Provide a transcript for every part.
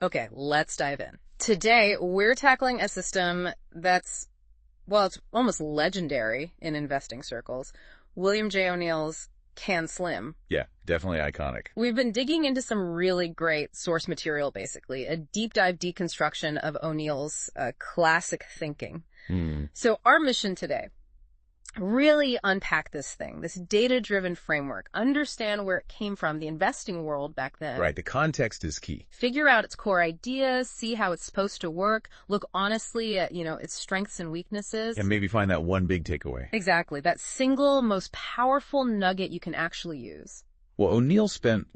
Okay, let's dive in. Today, we're tackling a system that's, well, it's almost legendary in investing circles. William J. O'Neill's Can Slim. Yeah, definitely iconic. We've been digging into some really great source material, basically, a deep dive deconstruction of O'Neill's classic thinking. So our mission today, really unpack this thing, this data-driven framework, understand where it came from, the investing world back then. Right, the context is key. Figure out its core ideas, see how it's supposed to work, look honestly at, its strengths and weaknesses. And maybe find that one big takeaway. Exactly, that single, most powerful nugget you can actually use. Well, O'Neill spent,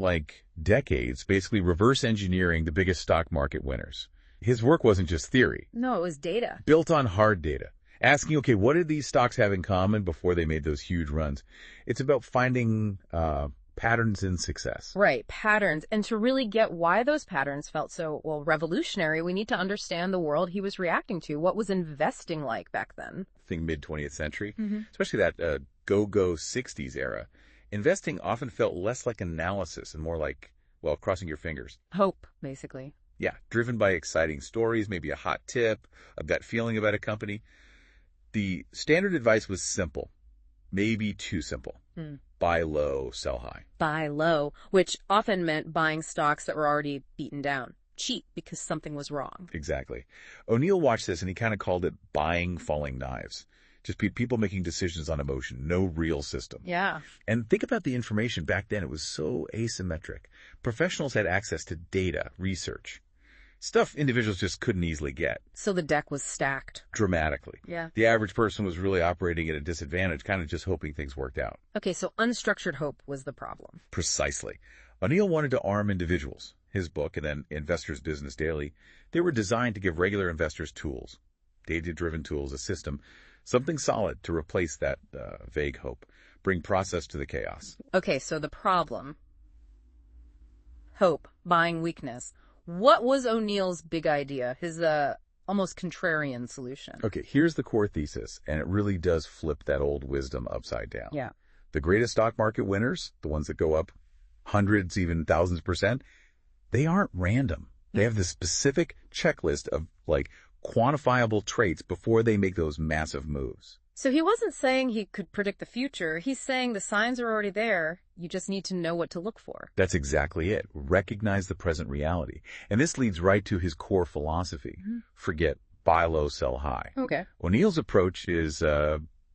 decades basically reverse engineering the biggest stock market winners. His work wasn't just theory. No, it was data. Built on hard data. Asking, okay, what did these stocks have in common before they made those huge runs? It's about finding patterns in success. Right, patterns. And to really get why those patterns felt so, revolutionary, we need to understand the world he was reacting to. What was investing like back then? I think mid-20th century, especially that go-go 60s era. Investing often felt less like analysis and more like, crossing your fingers. Hope, basically. Yeah, driven by exciting stories, maybe a hot tip, a gut feeling about a company. The standard advice was simple, maybe too simple. Buy low, sell high. Buy low, which often meant buying stocks that were already beaten down. Cheap because something was wrong. Exactly. O'Neill watched this and he kind of called it buying falling knives. Just people making decisions on emotion, no real system. Yeah. And think about the information back then. It was so asymmetric. Professionals had access to data, research. Stuff individuals just couldn't easily get. So the deck was stacked. Dramatically. Yeah. The average person was really operating at a disadvantage, kind of just hoping things worked out. Okay, so unstructured hope was the problem. Precisely. O'Neill wanted to arm individuals. His book and then Investors Business Daily, they were designed to give regular investors tools, data-driven tools, a system, something solid to replace that vague hope, bring process to the chaos. Okay, so the problem, hope, buying weakness. What was O'Neill's big idea, his almost contrarian solution? Okay, here's the core thesis, and it really does flip that old wisdom upside down. Yeah. The greatest stock market winners, the ones that go up hundreds, even thousands %, they aren't random. They have this specific checklist of, quantifiable traits before they make those massive moves. So he wasn't saying he could predict the future. He's saying the signs are already there. You just need to know what to look for. That's exactly it. Recognize the present reality. And this leads right to his core philosophy. Forget buy low, sell high. Okay. O'Neill's approach is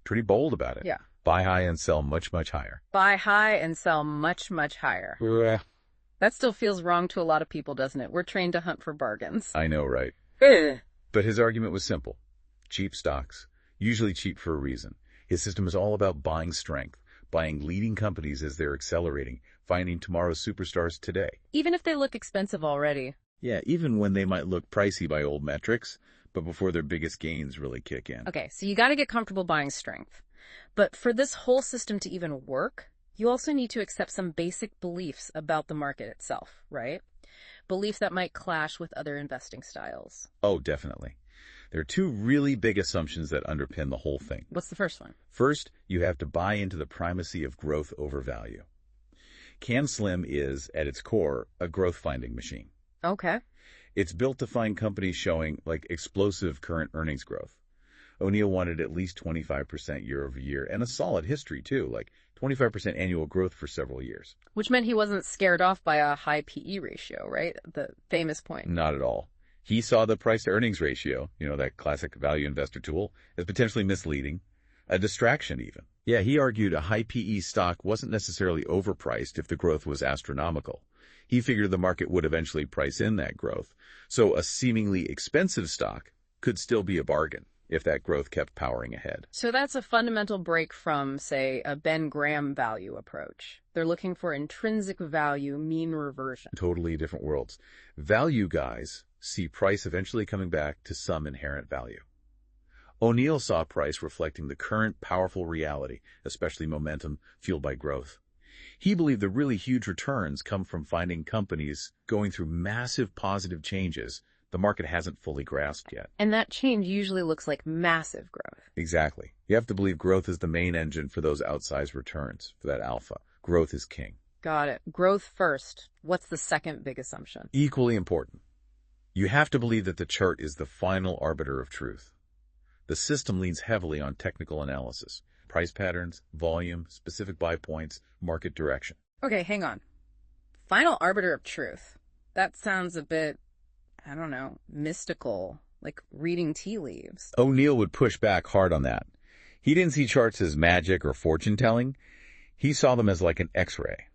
pretty bold about it. Yeah. Buy high and sell much, much higher. Buy high and sell much, much higher. That still feels wrong to a lot of people, doesn't it? We're trained to hunt for bargains. I know, right? But his argument was simple. Cheap stocks. Usually cheap for a reason. His system is all about buying strength, buying leading companies as they're accelerating, finding tomorrow's superstars today. Even if they look expensive already. Yeah, even when they might look pricey by old metrics, but before their biggest gains really kick in. Okay, so you got to get comfortable buying strength. But for this whole system to even work, you also need to accept some basic beliefs about the market itself, right? Beliefs that might clash with other investing styles. Oh, definitely. There are two really big assumptions that underpin the whole thing. What's the first one? First, you have to buy into the primacy of growth over value. Can Slim is, at its core, a growth-finding machine. Okay. It's built to find companies showing, explosive current earnings growth. O'Neill wanted at least 25% year over year, and a solid history, too, 25% annual growth for several years. Which meant he wasn't scared off by a high PE ratio, right? The famous point. Not at all. He saw the price-to-earnings ratio, that classic value investor tool, as potentially misleading, a distraction even. Yeah, he argued a high PE stock wasn't necessarily overpriced if the growth was astronomical. He figured the market would eventually price in that growth, so a seemingly expensive stock could still be a bargain if that growth kept powering ahead. So that's a fundamental break from, say, a Ben Graham value approach. They're looking for intrinsic value, mean reversion. Totally different worlds. Value guys see price eventually coming back to some inherent value. O'Neill saw price reflecting the current powerful reality, especially momentum fueled by growth. He believed the really huge returns come from finding companies going through massive positive changes the market hasn't fully grasped yet. And that change usually looks like massive growth. Exactly. You have to believe growth is the main engine for those outsized returns, for that alpha. Growth is king. Got it. Growth first. What's the second big assumption? Equally important. You have to believe that the chart is the final arbiter of truth. The system leans heavily on technical analysis, price patterns, volume, specific buy points, market direction. Okay, hang on. Final arbiter of truth. That sounds a bit, I don't know, mystical, like reading tea leaves. O'Neill would push back hard on that. He didn't see charts as magic or fortune-telling. He saw them as like an X-ray,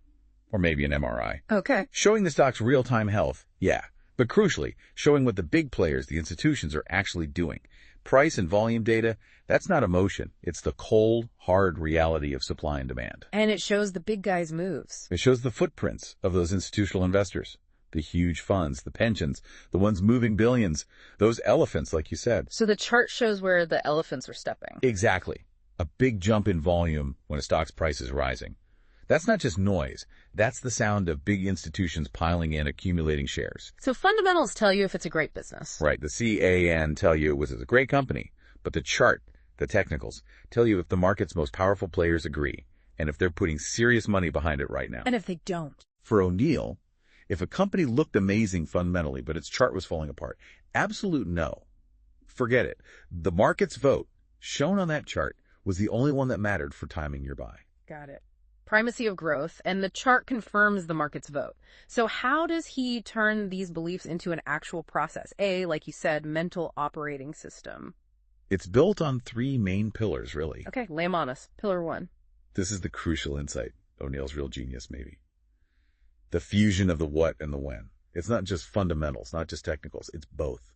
or maybe an MRI. Okay. Showing the stock's real-time health, yeah. But crucially, showing what the big players, the institutions, are actually doing. Price and volume data, that's not emotion. It's the cold, hard reality of supply and demand. And it shows the big guys' moves. It shows the footprints of those institutional investors, the huge funds, the pensions, the ones moving billions, those elephants, like you said. So the chart shows where the elephants are stepping. Exactly. A big jump in volume when a stock's price is rising. That's not just noise. That's the sound of big institutions piling in, accumulating shares. So fundamentals tell you if it's a great business. Right. The CAN tell you it was a great company. But the chart, the technicals, tell you if the market's most powerful players agree and if they're putting serious money behind it right now. And if they don't. For O'Neill, if a company looked amazing fundamentally, but its chart was falling apart, absolute no. Forget it. The market's vote, shown on that chart, was the only one that mattered for timing your buy. Got it. Primacy of growth, and the chart confirms the market's vote. So how does he turn these beliefs into an actual process? Like you said, mental operating system. It's built on three main pillars, really. Okay, lay 'em on us. Pillar 1. This is the crucial insight. O'Neill's real genius, maybe. The fusion of the what and the when. It's not just fundamentals, not just technicals. It's both.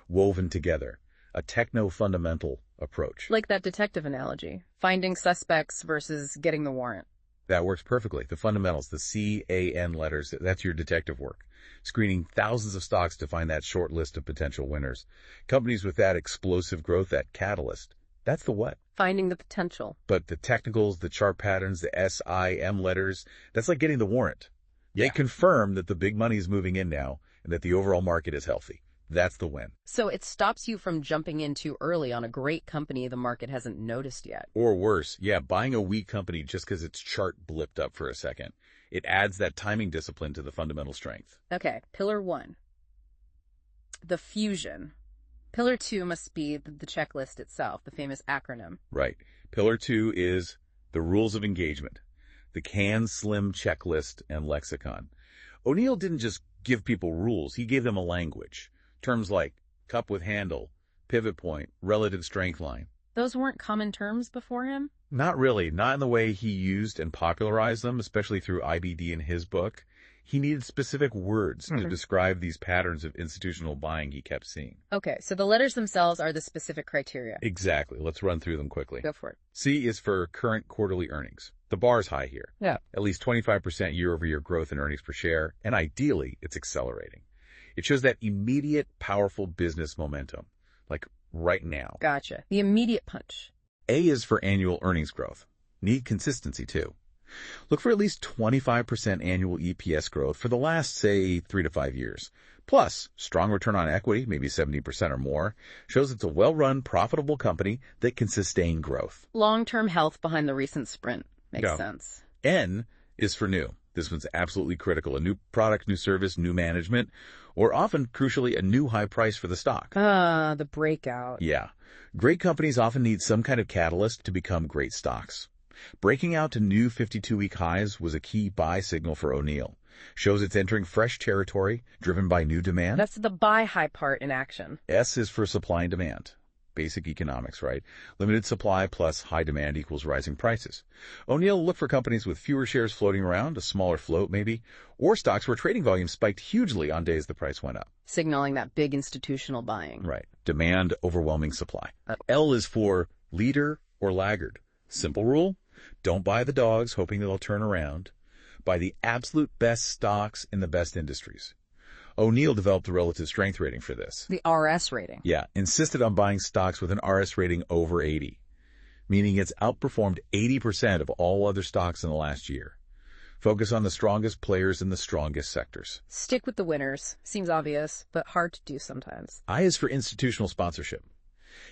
Woven together. A techno-fundamental approach. Like that detective analogy. Finding suspects versus getting the warrant. That works perfectly. The fundamentals, the CAN letters, that's your detective work. Screening thousands of stocks to find that short list of potential winners. Companies with that explosive growth, that catalyst, that's the what. Finding the potential. But the technicals, the chart patterns, the SIM letters, that's like getting the warrant. They confirm that the big money is moving in now and that the overall market is healthy. That's the win. So it stops you from jumping in too early on a great company the market hasn't noticed yet. Or worse, buying a weak company just because its chart blipped up for a second. It adds that timing discipline to the fundamental strength. Okay, pillar 1. The fusion. Pillar 2 must be the checklist itself, the famous acronym. Right. Pillar 2 is the rules of engagement, the CAN SLIM checklist and lexicon. O'Neill didn't just give people rules, he gave them a language. Terms like cup with handle, pivot point, relative strength line. Those weren't common terms before him? Not really. Not in the way he used and popularized them, especially through IBD in his book. He needed specific words to describe these patterns of institutional buying he kept seeing. Okay, so the letters themselves are the specific criteria. Exactly. Let's run through them quickly. Go for it. C is for current quarterly earnings. The bar's high here. Yeah. At least 25% year-over-year growth in earnings per share, and ideally, it's accelerating. It shows that immediate, powerful business momentum, like right now. Gotcha. The immediate punch. A is for annual earnings growth. Need consistency, too. Look for at least 25% annual EPS growth for the last, say, 3 to 5 years. Plus, strong return on equity, maybe 70% or more, shows it's a well-run, profitable company that can sustain growth. Long-term health behind the recent sprint. Makes sense. N is for new. This one's absolutely critical. A new product, new service, new management, or often, crucially, a new high price for the stock. The breakout. Yeah. Great companies often need some kind of catalyst to become great stocks. Breaking out to new 52-week highs was a key buy signal for O'Neill. Shows it's entering fresh territory, driven by new demand. That's the buy high part in action. S is for supply and demand. Basic economics, right? Limited supply plus high demand equals rising prices. O'Neill looked for companies with fewer shares floating around, a smaller float maybe, or stocks where trading volume spiked hugely on days the price went up. Signaling that big institutional buying. Right. Demand overwhelming supply. L is for leader or laggard. Simple rule. Don't buy the dogs hoping they'll turn around. Buy the absolute best stocks in the best industries. O'Neill developed a relative strength rating for this. The RS rating. Yeah, insisted on buying stocks with an RS rating over 80, meaning it's outperformed 80% of all other stocks in the last year. Focus on the strongest players in the strongest sectors. Stick with the winners. Seems obvious, but hard to do sometimes. I is for institutional sponsorship.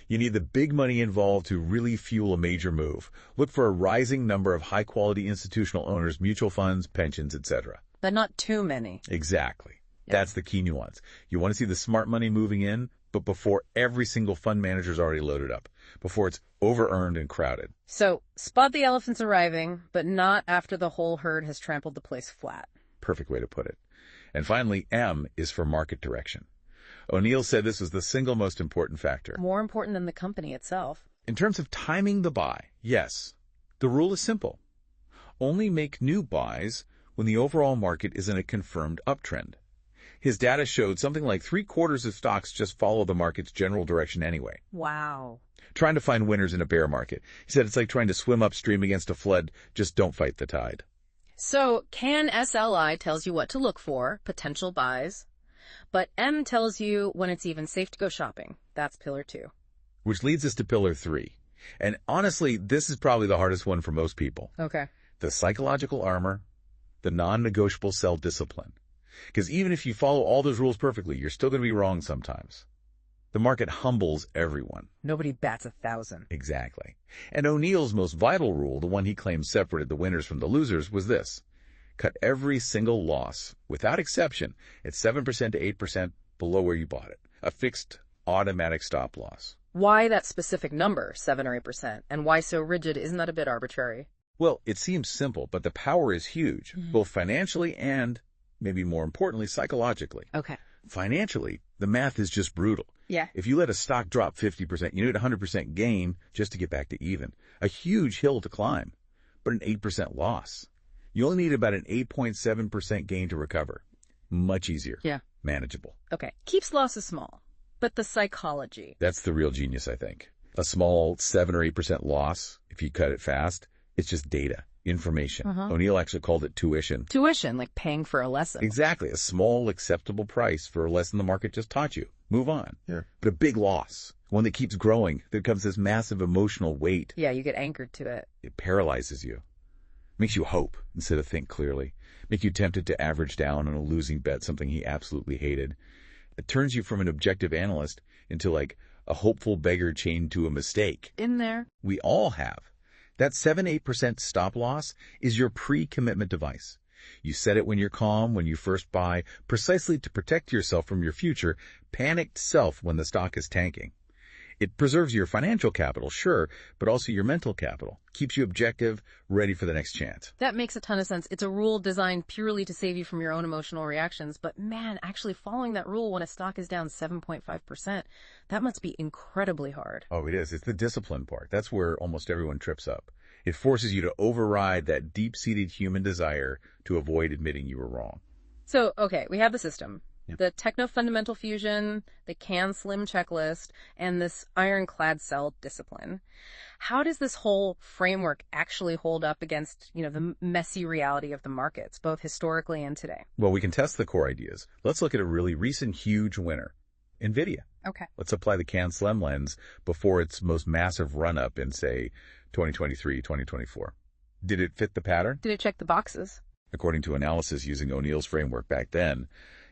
You need the big money involved to really fuel a major move. Look for a rising number of high-quality institutional owners, mutual funds, pensions, etc. But not too many. Exactly. That's the key nuance. You want to see the smart money moving in, but before every single fund manager's already loaded up, before it's over-earned and crowded. So, spot the elephants arriving, but not after the whole herd has trampled the place flat. Perfect way to put it. And finally, M is for market direction. O'Neill said this was the single most important factor. More important than the company itself. In terms of timing the buy, yes. The rule is simple. Only make new buys when the overall market is in a confirmed uptrend. His data showed something like 3/4 of stocks just follow the market's general direction anyway. Wow. Trying to find winners in a bear market. He said it's like trying to swim upstream against a flood. Just don't fight the tide. So, CAN SLI tells you what to look for, potential buys, but M tells you when it's even safe to go shopping. That's pillar 2. Which leads us to pillar 3. And honestly, this is probably the hardest one for most people. Okay. The psychological armor, the non-negotiable self-discipline. Because even if you follow all those rules perfectly, you're still going to be wrong sometimes. The market humbles everyone. Nobody bats 1,000. Exactly. And O'Neill's most vital rule, the one he claimed separated the winners from the losers, was this. Cut every single loss, without exception, at 7% to 8% below where you bought it. A fixed, automatic stop loss. Why that specific number, 7 or 8%? And why so rigid? Isn't that a bit arbitrary? Well, it seems simple, but the power is huge, both financially and, maybe more importantly, psychologically. Okay. Financially, the math is just brutal. Yeah. If you let a stock drop 50%, you need 100% gain just to get back to even. A huge hill to climb, but an 8% loss. You only need about an 8.7% gain to recover. Much easier. Yeah. Manageable. Okay. Keeps losses small. But the psychology. That's the real genius, I think. A small 7 or 8% loss, if you cut it fast, it's just data, information. O'Neill actually called it tuition. Tuition, like paying for a lesson. Exactly. A small, acceptable price for a lesson the market just taught you. Move on. Yeah. But a big loss, one that keeps growing, that becomes this massive emotional weight. Yeah, you get anchored to it. It paralyzes you. Makes you hope instead of think clearly. Make you tempted to average down on a losing bet, something he absolutely hated. It turns you from an objective analyst into like a hopeful beggar chained to a mistake. In there. We all have. That 7-8% stop loss is your pre-commitment device. You set it when you're calm, when you first buy, precisely to protect yourself from your future panicked self when the stock is tanking. It preserves your financial capital, sure, but also your mental capital. Keeps you objective, ready for the next chance. That makes a ton of sense. It's a rule designed purely to save you from your own emotional reactions. But man, actually following that rule when a stock is down 7.5%, that must be incredibly hard. Oh, it is. It's the discipline part. That's where almost everyone trips up. It forces you to override that deep-seated human desire to avoid admitting you were wrong. So, okay, we have the system. The Techno-Fundamental fusion, the CAN SLIM checklist, and this ironclad cell discipline. How does this whole framework actually hold up against, the messy reality of the markets, both historically and today? Well, we can test the core ideas. Let's look at a really recent huge winner, Nvidia. Okay. Let's apply the CAN SLIM lens before its most massive run-up in, say, 2023, 2024. Did it fit the pattern? Did it check the boxes? According to analysis using O'Neill's framework back then,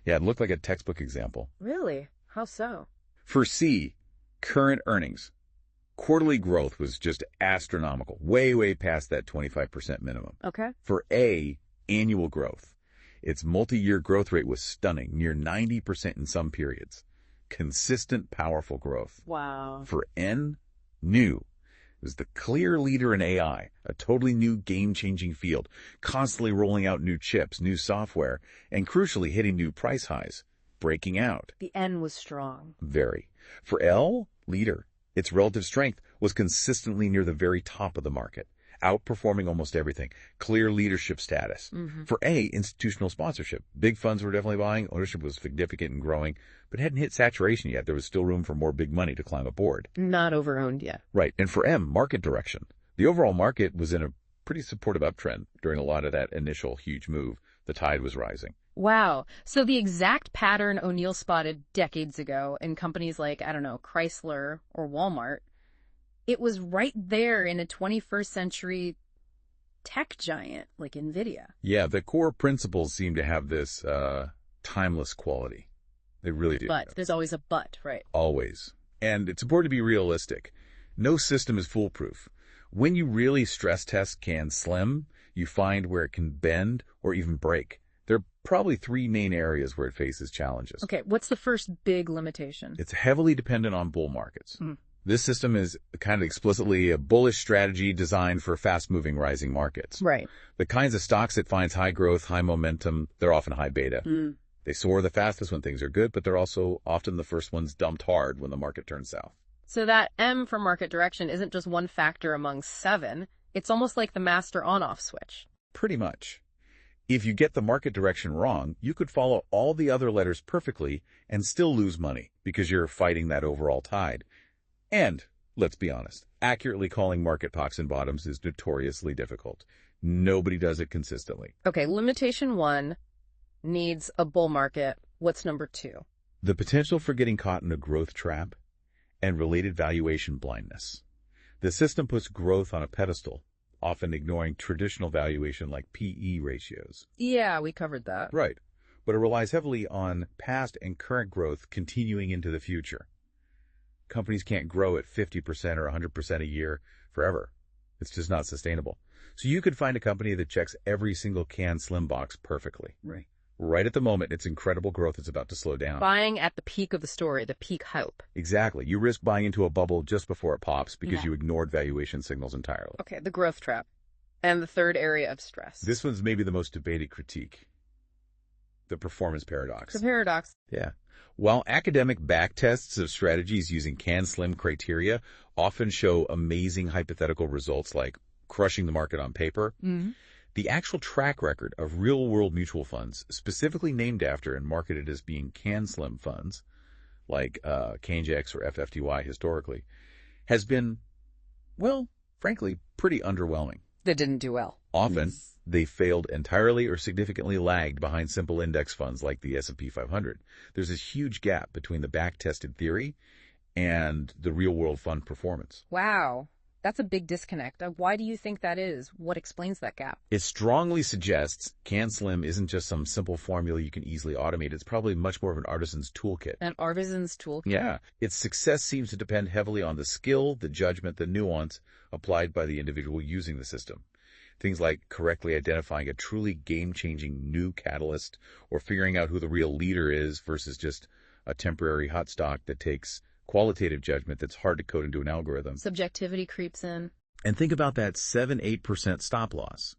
yeah, it looked like a textbook example. Really? How so? For C, current earnings. Quarterly growth was just astronomical, way, way past that 25% minimum. Okay. For A, annual growth. Its multi-year growth rate was stunning, near 90% in some periods. Consistent, powerful growth. Wow. For N, new. It was the clear leader in AI, a totally new game-changing field, constantly rolling out new chips, new software, and crucially hitting new price highs, breaking out. The N was strong. Very. For L, leader. Its relative strength was consistently near the very top of the market, outperforming almost everything. Clear leadership status. For A, institutional sponsorship. Big funds were definitely buying. Ownership was significant and growing, but hadn't hit saturation yet. There was still room for more big money to climb aboard. Not over-owned yet. Right. And for M, market direction. The overall market was in a pretty supportive uptrend during a lot of that initial huge move. The tide was rising. Wow. So the exact pattern O'Neill spotted decades ago in companies like, Chrysler or Walmart, it was right there in a 21st century tech giant like Nvidia. Yeah, the core principles seem to have this timeless quality. They really do. But there's always a but, right? Always. And it's important to be realistic. No system is foolproof. When you really stress test CAN SLIM, you find where it can bend or even break. There are probably three main areas where it faces challenges. Okay, what's the first big limitation? It's heavily dependent on bull markets. This system is kind of explicitly a bullish strategy designed for fast-moving rising markets. Right. The kinds of stocks it finds high growth, high momentum, they're often high beta. They soar the fastest when things are good, but they're also often the first ones dumped hard when the market turns south. So that M for market direction isn't just one factor among 7. It's almost like the master on-off switch. Pretty much. If you get the market direction wrong, you could follow all the other letters perfectly and still lose money because you're fighting that overall tide. And, let's be honest, accurately calling market tops and bottoms is notoriously difficult. Nobody does it consistently. Okay, limitation 1 needs a bull market. What's number 2? The potential for getting caught in a growth trap and related valuation blindness. The system puts growth on a pedestal, often ignoring traditional valuation like PE ratios. Yeah, we covered that. Right, but it relies heavily on past and current growth continuing into the future. Companies can't grow at 50% or 100% a year forever. It's just not sustainable. So you could find a company that checks every single can slim box perfectly. Right at the moment, its incredible growth is about to slow down. Buying at the peak of the story, the peak hope. Exactly. You risk buying into a bubble just before it pops because you ignored valuation signals entirely. Okay, the growth trap. And the third area of stress. This one's maybe the most debated critique. The performance paradox. The paradox. Yeah. While academic backtests of strategies using CAN-SLIM criteria often show amazing hypothetical results like crushing the market on paper, the actual track record of real-world mutual funds, specifically named after and marketed as being CAN-SLIM funds, like CANJX or FFTY historically, has been, well, frankly, pretty underwhelming. They didn't do well. Often, they failed entirely or significantly lagged behind simple index funds like the S&P 500. There's this huge gap between the back-tested theory and the real-world fund performance. Wow. That's a big disconnect. Why do you think that is? What explains that gap? It strongly suggests CAN-SLIM isn't just some simple formula you can easily automate. It's probably much more of an artisan's toolkit. An artisan's toolkit? Yeah. Its success seems to depend heavily on the skill, the judgment, the nuance applied by the individual using the system. Things like correctly identifying a truly game-changing new catalyst or figuring out who the real leader is versus just a temporary hot stock that takes qualitative judgment that's hard to code into an algorithm. Subjectivity creeps in. And think about that 7-8% stop loss.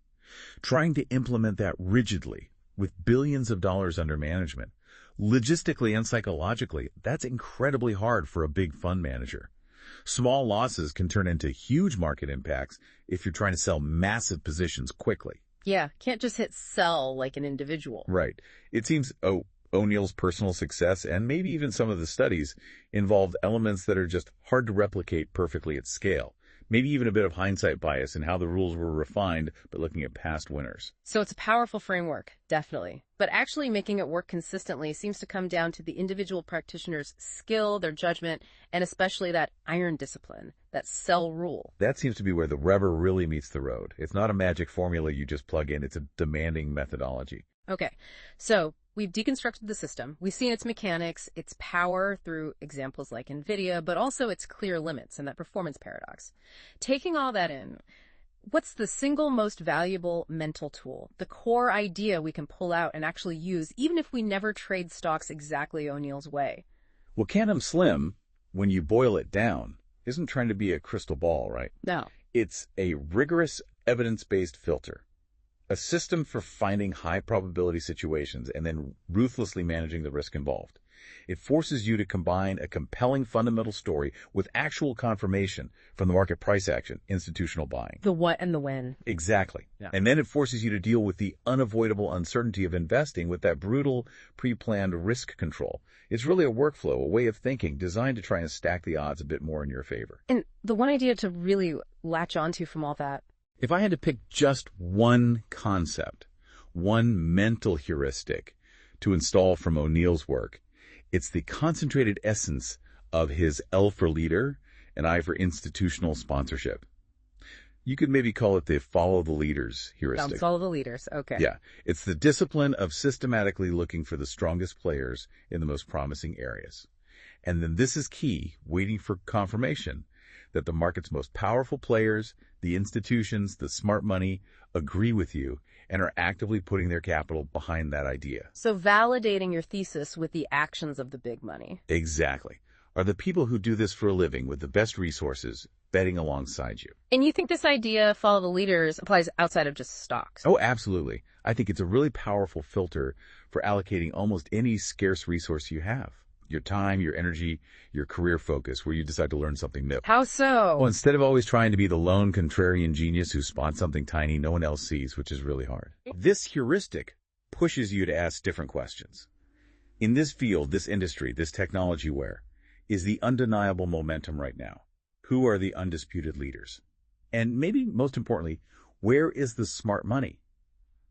Trying to implement that rigidly with billions of dollars under management, logistically and psychologically, that's incredibly hard for a big fund manager. Small losses can turn into huge market impacts if you're trying to sell massive positions quickly. Yeah, can't just hit sell like an individual. Right. It seems O'Neill's personal success and maybe even some of the studies involved elements that are just hard to replicate perfectly at scale. Maybe even a bit of hindsight bias in how the rules were refined by looking at past winners. So it's a powerful framework, definitely. But actually making it work consistently seems to come down to the individual practitioner's skill, their judgment, and especially that iron discipline, that sell rule. That seems to be where the rubber really meets the road. It's not a magic formula you just plug in. It's a demanding methodology. Okay, so we've deconstructed the system. We've seen its mechanics, its power through examples like Nvidia, but also its clear limits and that performance paradox. Taking all that in, what's the single most valuable mental tool, the core idea we can pull out and actually use, even if we never trade stocks exactly O'Neill's way? Well, CAN-SLIM, when you boil it down, isn't trying to be a crystal ball, right? No. It's a rigorous evidence-based filter. A system for finding high probability situations and then ruthlessly managing the risk involved. It forces you to combine a compelling fundamental story with actual confirmation from the market price action, institutional buying. The what and the when. Exactly. Yeah. And then it forces you to deal with the unavoidable uncertainty of investing with that brutal, pre-planned risk control. It's really a workflow, a way of thinking designed to try and stack the odds a bit more in your favor. And the one idea to really latch onto from all that, if I had to pick just one concept, one mental heuristic to install from O'Neill's work, it's the concentrated essence of his L for leader and I for institutional sponsorship. You could maybe call it the follow the leaders heuristic. follow the leaders, okay. Yeah, it's the discipline of systematically looking for the strongest players in the most promising areas. And then this is key, waiting for confirmation that the market's most powerful players, the institutions, the smart money, agree with you and are actively putting their capital behind that idea. So validating your thesis with the actions of the big money. Exactly. Are the people who do this for a living with the best resources betting alongside you? And you think this idea, follow the leaders, applies outside of just stocks? Oh, absolutely. I think it's a really powerful filter for allocating almost any scarce resource you have. Your time, your energy, your career focus, where you decide to learn something new. How so? Well, instead of always trying to be the lone contrarian genius who spots something tiny no one else sees, which is really hard. This heuristic pushes you to ask different questions. In this field, this industry, this technology, where is the undeniable momentum right now? Who are the undisputed leaders? And maybe most importantly, where is the smart money?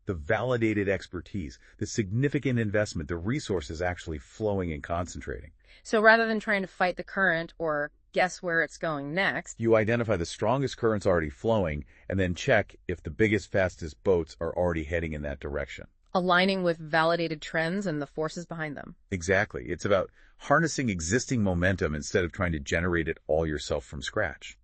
The validated expertise, the significant investment, the resources actually flowing and concentrating. So rather than trying to fight the current or guess where it's going next, you identify the strongest currents already flowing and then check if the biggest, fastest boats are already heading in that direction. Aligning with validated trends and the forces behind them. Exactly. It's about harnessing existing momentum instead of trying to generate it all yourself from scratch.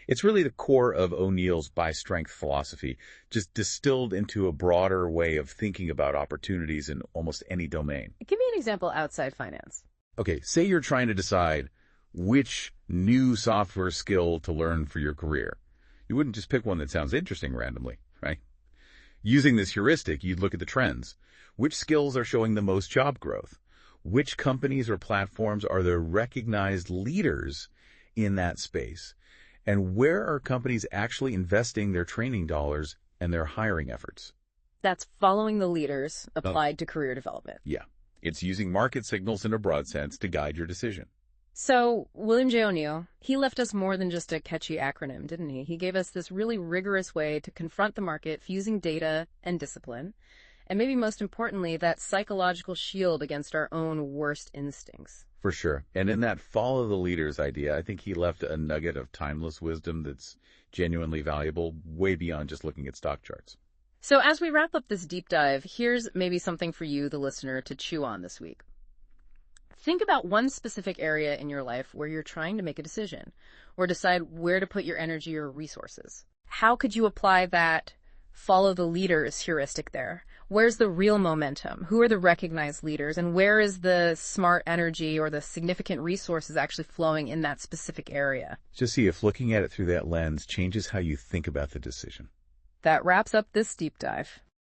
It's really the core of O'Neill's buy strength philosophy, just distilled into a broader way of thinking about opportunities in almost any domain. Give me an example outside finance. Okay, say you're trying to decide which new software skill to learn for your career. You wouldn't just pick one that sounds interesting randomly, right? Using this heuristic, you'd look at the trends. Which skills are showing the most job growth? Which companies or platforms are the recognized leaders in that space? And where are companies actually investing their training dollars and their hiring efforts? That's following the leaders applied to career development. Yeah. It's using market signals in a broad sense to guide your decision. So, William J. O'Neill, he left us more than just a catchy acronym, didn't he? He gave us this really rigorous way to confront the market using data and discipline. And maybe most importantly, that psychological shield against our own worst instincts. For sure. And in that follow the leaders idea, I think he left a nugget of timeless wisdom that's genuinely valuable, way beyond just looking at stock charts. So as we wrap up this deep dive, here's maybe something for you, the listener, to chew on this week. Think about one specific area in your life where you're trying to make a decision or decide where to put your energy or resources. How could you apply that follow the leaders heuristic there? Where's the real momentum? Who are the recognized leaders? And where is the smart energy or the significant resources actually flowing in that specific area? Just see if looking at it through that lens changes how you think about the decision. That wraps up this deep dive.